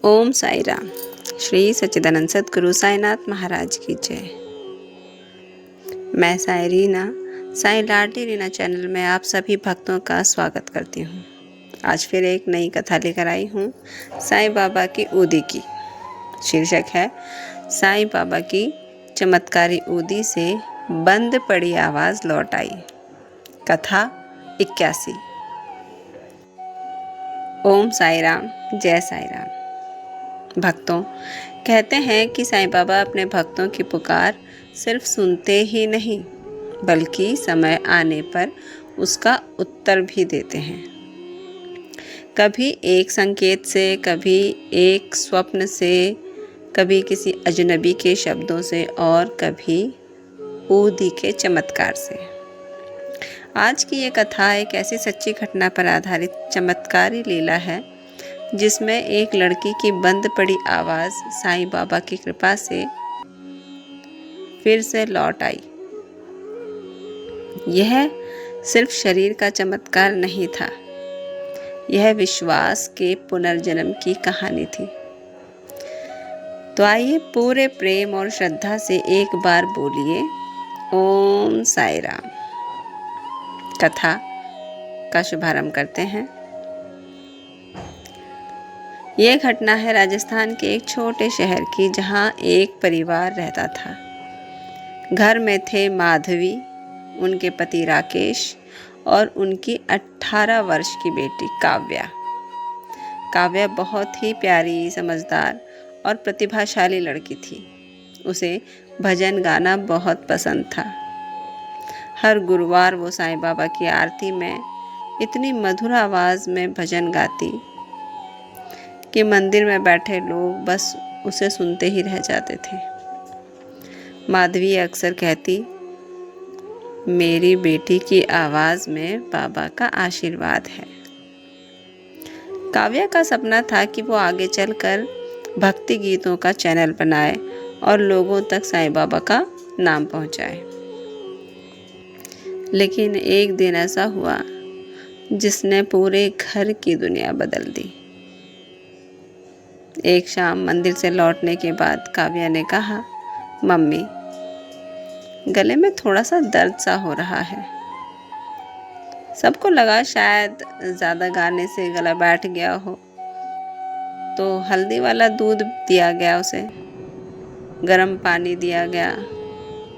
ओम साई राम। श्री सच्चिदानंद सद्गुरु साईनाथ महाराज की जय। मैं साई रीना, साई लाडली रीना चैनल में आप सभी भक्तों का स्वागत करती हूँ। आज फिर एक नई कथा लेकर आई हूँ साईं बाबा की ऊदी की। शीर्षक है साईं बाबा की चमत्कारी ऊदी से बंद पड़ी आवाज़ लौट आई। कथा 81। ओम साई राम, जय साई राम। भक्तों, कहते हैं कि साईं बाबा अपने भक्तों की पुकार सिर्फ सुनते ही नहीं बल्कि समय आने पर उसका उत्तर भी देते हैं। कभी एक संकेत से, कभी एक स्वप्न से, कभी किसी अजनबी के शब्दों से और कभी ऊदी के चमत्कार से। आज की ये कथा एक ऐसी सच्ची घटना पर आधारित चमत्कारी लीला है जिसमें एक लड़की की बंद पड़ी आवाज़ साईं बाबा की कृपा से फिर से लौट आई। यह सिर्फ शरीर का चमत्कार नहीं था, यह विश्वास के पुनर्जन्म की कहानी थी। तो आइए पूरे प्रेम और श्रद्धा से एक बार बोलिए ओम साई राम। कथा का शुभारंभ करते हैं। यह घटना है राजस्थान के एक छोटे शहर की, जहां एक परिवार रहता था। घर में थे माधवी, उनके पति राकेश और उनकी 18 वर्ष की बेटी काव्या। काव्या बहुत ही प्यारी, समझदार और प्रतिभाशाली लड़की थी। उसे भजन गाना बहुत पसंद था। हर गुरुवार वो साईं बाबा की आरती में इतनी मधुर आवाज़ में भजन गाती कि मंदिर में बैठे लोग बस उसे सुनते ही रह जाते थे। माधवी अक्सर कहती, मेरी बेटी की आवाज़ में बाबा का आशीर्वाद है। काव्या का सपना था कि वो आगे चलकर भक्ति गीतों का चैनल बनाए और लोगों तक साईं बाबा का नाम पहुंचाए। लेकिन एक दिन ऐसा हुआ जिसने पूरे घर की दुनिया बदल दी। एक शाम मंदिर से लौटने के बाद काव्या ने कहा, मम्मी, गले में थोड़ा सा दर्द सा हो रहा है। सबको लगा शायद ज़्यादा गाने से गला बैठ गया हो, तो हल्दी वाला दूध दिया गया उसे, गर्म पानी दिया गया,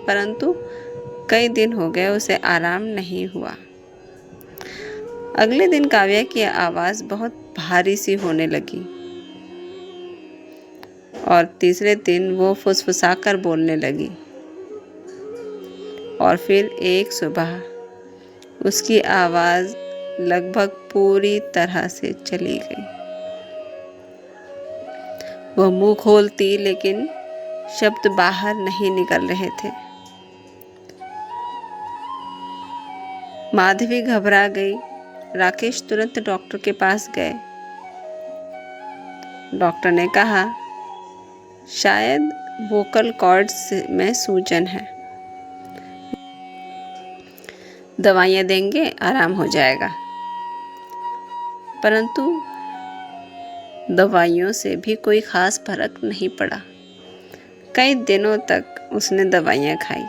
परंतु कई दिन हो गए उसे आराम नहीं हुआ। अगले दिन काव्या की आवाज़ बहुत भारी सी होने लगी और तीसरे दिन वो फुसफुसाकर बोलने लगी। और फिर एक सुबह उसकी आवाज़ लगभग पूरी तरह से चली गई। वह मुंह खोलती लेकिन शब्द बाहर नहीं निकल रहे थे। माधवी घबरा गई। राकेश तुरंत डॉक्टर के पास गए। डॉक्टर ने कहा, शायद वोकल कॉर्ड्स में सूजन है, दवाइयाँ देंगे, आराम हो जाएगा। परंतु दवाइयों से भी कोई खास फर्क नहीं पड़ा। कई दिनों तक उसने दवाइयाँ खाई।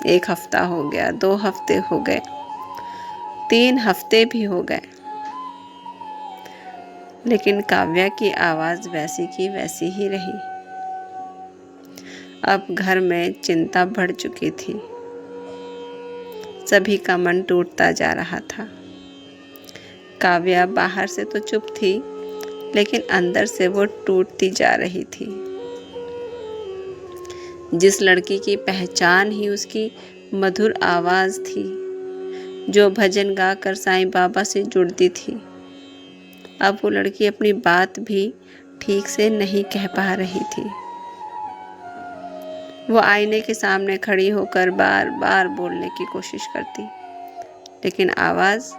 1 हफ्ता हो गया, 2 हफ्ते हो गए, 3 हफ्ते भी हो गए, लेकिन काव्या की आवाज़ वैसी की वैसी ही रही। अब घर में चिंता बढ़ चुकी थी। सभी का मन टूटता जा रहा था। काव्या बाहर से तो चुप थी, लेकिन अंदर से वो टूटती जा रही थी। जिस लड़की की पहचान ही उसकी मधुर आवाज़ थी, जो भजन गाकर साईं बाबा से जुड़ती थी, अब वो लड़की अपनी बात भी ठीक से नहीं कह पा रही थी। वो आईने के सामने खड़ी होकर बार बार बोलने की कोशिश करती, लेकिन आवाज़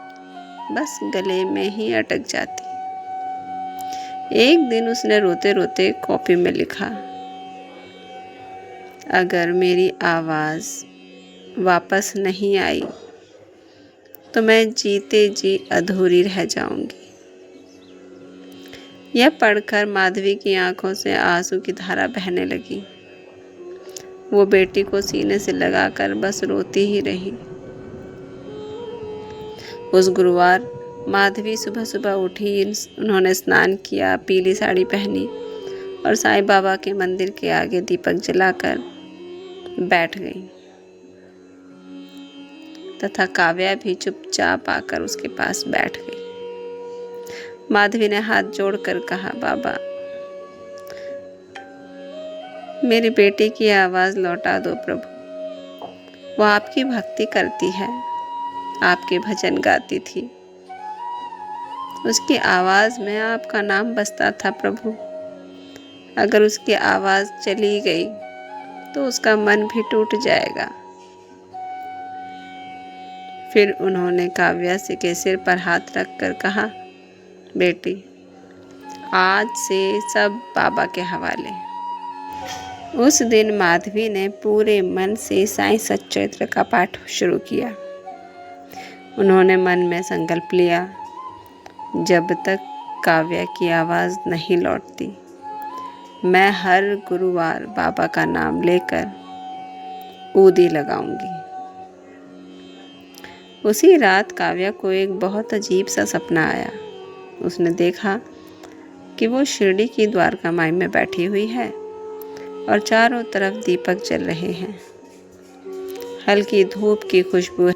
बस गले में ही अटक जाती। एक दिन उसने रोते रोते कॉपी में लिखा, अगर मेरी आवाज़ वापस नहीं आई तो मैं जीते जी अधूरी रह जाऊंगी। यह पढ़कर माधवी की आंखों से आंसू की धारा बहने लगी। वो बेटी को सीने से लगाकर बस रोती ही रही। उस गुरुवार माधवी सुबह सुबह उठी। उन्होंने स्नान किया, पीली साड़ी पहनी और साईं बाबा के मंदिर के आगे दीपक जलाकर बैठ गई तथा काव्या भी चुपचाप आकर उसके पास बैठ गई। माधवी ने हाथ जोड़कर कहा, बाबा, मेरी बेटी की आवाज़ लौटा दो प्रभु। वो आपकी भक्ति करती है, आपके भजन गाती थी। उसकी आवाज़ में आपका नाम बसता था प्रभु। अगर उसकी आवाज़ चली गई तो उसका मन भी टूट जाएगा। फिर उन्होंने काव्या से के सिर पर हाथ रखकर कहा, बेटी, आज से सब बाबा के हवाले। उस दिन माधवी ने पूरे मन से साईं सच्चरित्र का पाठ शुरू किया। उन्होंने मन में संकल्प लिया, जब तक काव्या की आवाज़ नहीं लौटती, मैं हर गुरुवार बाबा का नाम लेकर ऊदी लगाऊंगी। उसी रात काव्या को एक बहुत अजीब सा सपना आया। उसने देखा कि वो शिरडी की द्वारका माई में बैठी हुई है और चारों तरफ दीपक जल रहे हैं। हल्की धूप की खुशबू,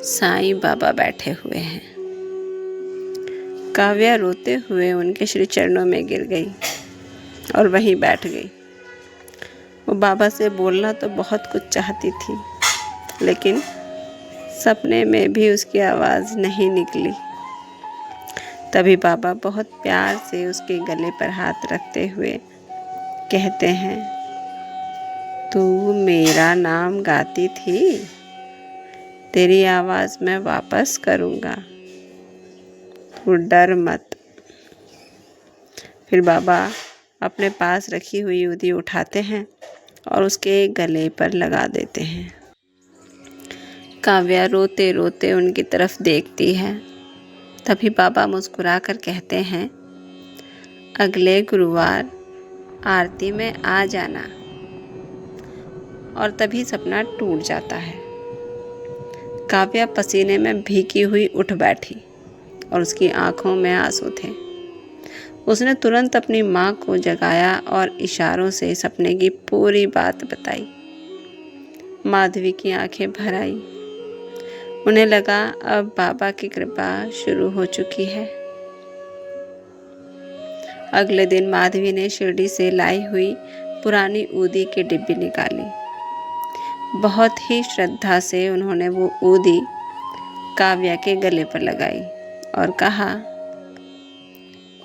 साईं बाबा बैठे हुए हैं। काव्या रोते हुए उनके श्री चरणों में गिर गई और वहीं बैठ गई। वो बाबा से बोलना तो बहुत कुछ चाहती थी, लेकिन सपने में भी उसकी आवाज़ नहीं निकली। तभी बाबा बहुत प्यार से उसके गले पर हाथ रखते हुए कहते हैं, तू मेरा नाम गाती थी, तेरी आवाज़ मैं वापस करूँगा, तू डर मत। फिर बाबा अपने पास रखी हुई ऊदी उठाते हैं और उसके गले पर लगा देते हैं। काव्या रोते रोते उनकी तरफ देखती है। तभी बाबा मुस्कुरा कर कहते हैं, अगले गुरुवार आरती में आ जाना। और तभी सपना टूट जाता है। काव्या पसीने में भीगी हुई उठ बैठी और उसकी आंखों में आंसू थे। उसने तुरंत अपनी माँ को जगाया और इशारों से सपने की पूरी बात बताई। माधवी की आंखें भर आई। उन्हें लगा अब बाबा की कृपा शुरू हो चुकी है। अगले दिन माधवी ने शिरडी से लाई हुई पुरानी ऊदी की डिब्बी निकाली। बहुत ही श्रद्धा से उन्होंने वो ऊदी काव्या के गले पर लगाई और कहा,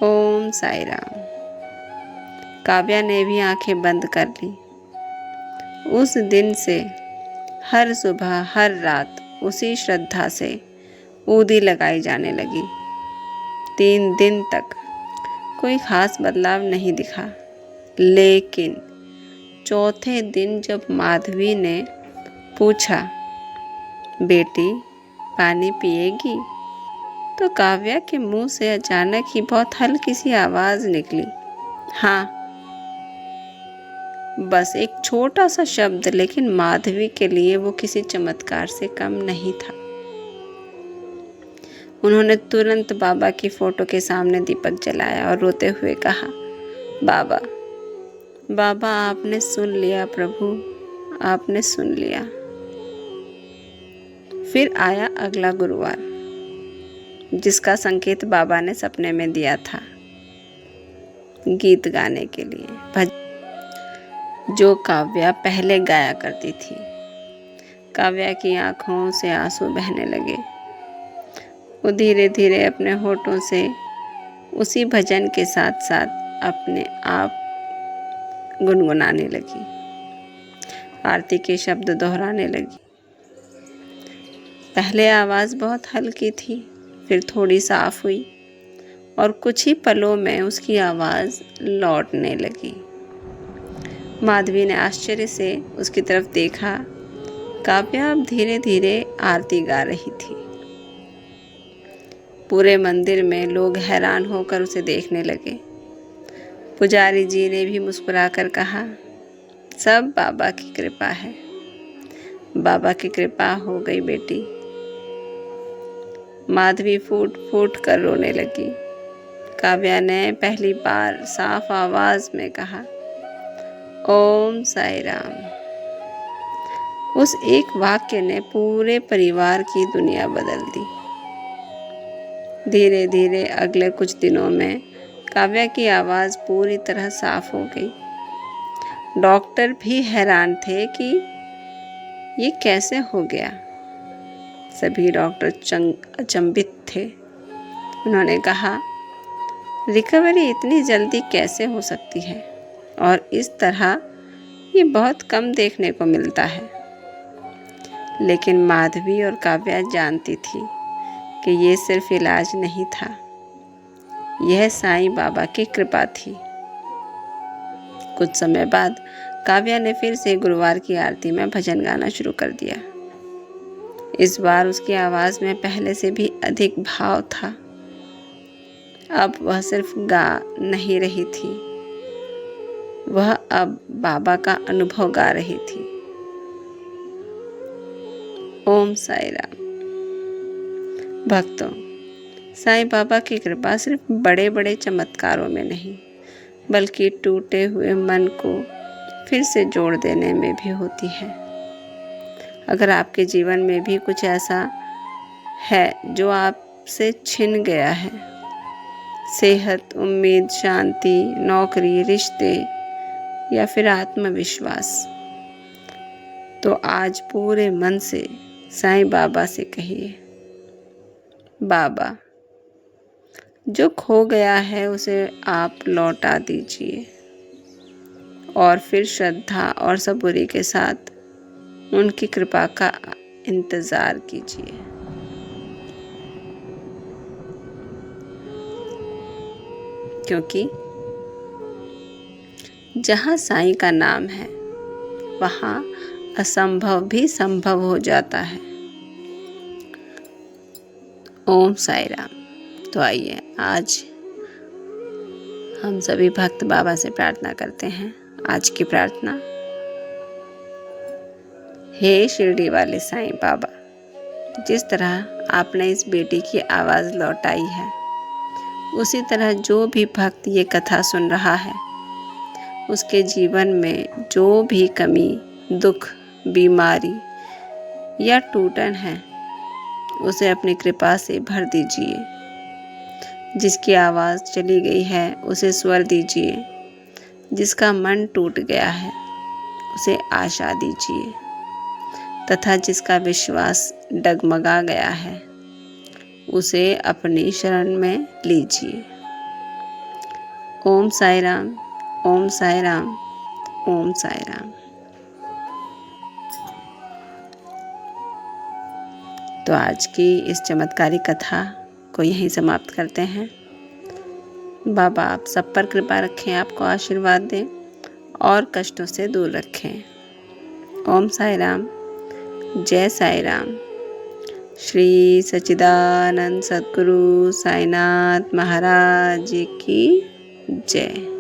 ओम साई राम। काव्या ने भी आंखें बंद कर ली। उस दिन से हर सुबह हर रात उसी श्रद्धा से ऊदी लगाई जाने लगी। 3 दिन तक कोई खास बदलाव नहीं दिखा, लेकिन चौथे दिन जब माधवी ने पूछा, बेटी पानी पिएगी, तो काव्या के मुंह से अचानक ही बहुत हल्की सी आवाज़ निकली, हाँ। बस एक छोटा सा शब्द, लेकिन माधवी के लिए वो किसी चमत्कार से कम नहीं था। उन्होंने तुरंत बाबा की फोटो के सामने दीपक जलाया और रोते हुए कहा, बाबा, बाबा आपने सुन लिया प्रभु, आपने सुन लिया। फिर आया अगला गुरुवार, जिसका संकेत बाबा ने सपने में दिया था, गीत गाने के लिए, जो काव्या पहले गाया करती थी। काव्या की आंखों से आंसू बहने लगे। वो धीरे धीरे अपने होठों से उसी भजन के साथ साथ अपने आप गुनगुनाने लगी, आरती के शब्द दोहराने लगी। पहले आवाज़ बहुत हल्की थी, फिर थोड़ी साफ हुई और कुछ ही पलों में उसकी आवाज़ लौटने लगी। माधवी ने आश्चर्य से उसकी तरफ देखा। काव्या अब धीरे धीरे आरती गा रही थी। पूरे मंदिर में लोग हैरान होकर उसे देखने लगे। पुजारी जी ने भी मुस्कुराकर कहा, सब बाबा की कृपा है। बाबा की कृपा हो गई बेटी। माधवी फूट फूट कर रोने लगी। काव्या ने पहली बार साफ आवाज में कहा, ओम साई राम। उस एक वाक्य ने पूरे परिवार की दुनिया बदल दी। धीरे धीरे अगले कुछ दिनों में काव्या की आवाज पूरी तरह साफ हो गई। डॉक्टर भी हैरान थे कि ये कैसे हो गया। सभी डॉक्टर अचंभित थे। उन्होंने कहा, रिकवरी इतनी जल्दी कैसे हो सकती है, और इस तरह ये बहुत कम देखने को मिलता है। लेकिन माधवी और काव्या जानती थी कि ये सिर्फ इलाज नहीं था, यह साईं बाबा की कृपा थी। कुछ समय बाद काव्या ने फिर से गुरुवार की आरती में भजन गाना शुरू कर दिया। इस बार उसकी आवाज में पहले से भी अधिक भाव था। अब वह सिर्फ गा नहीं रही थी, वह अब बाबा का अनुभव गा रही थी। ओम साई राम। भक्तों, साईं बाबा की कृपा सिर्फ बड़े बड़े चमत्कारों में नहीं, बल्कि टूटे हुए मन को फिर से जोड़ देने में भी होती है। अगर आपके जीवन में भी कुछ ऐसा है जो आपसे छिन गया है, सेहत, उम्मीद, शांति, नौकरी, रिश्ते या फिर आत्मविश्वास, तो आज पूरे मन से साईं बाबा से कहिए, बाबा, जो खो गया है उसे आप लौटा दीजिए, और फिर श्रद्धा और सबूरी के साथ उनकी कृपा का इंतज़ार कीजिए। क्योंकि जहाँ साईं का नाम है, वहाँ असंभव भी संभव हो जाता है। ओम साई राम। तो आइए आज हम सभी भक्त बाबा से प्रार्थना करते हैं। आज की प्रार्थना, हे शिरडी वाले साईं बाबा, जिस तरह आपने इस बेटी की आवाज़ लौटाई है, उसी तरह जो भी भक्त ये कथा सुन रहा है, उसके जीवन में जो भी कमी, दुख, बीमारी या टूटन है, उसे अपनी कृपा से भर दीजिए। जिसकी आवाज़ चली गई है उसे स्वर दीजिए। जिसका मन टूट गया है उसे आशा दीजिए, तथा जिसका विश्वास डगमगा गया है उसे अपनी शरण में लीजिए। ओम साई राम, ओम साई राम, ओम साई राम। तो आज की इस चमत्कारी कथा को यहीं समाप्त करते हैं। बाबा आप सब पर कृपा रखें, आपको आशीर्वाद दें और कष्टों से दूर रखें। ओम साई राम, जय साई राम। श्री सच्चिदानंद सद्गुरु साईनाथ महाराज की जय।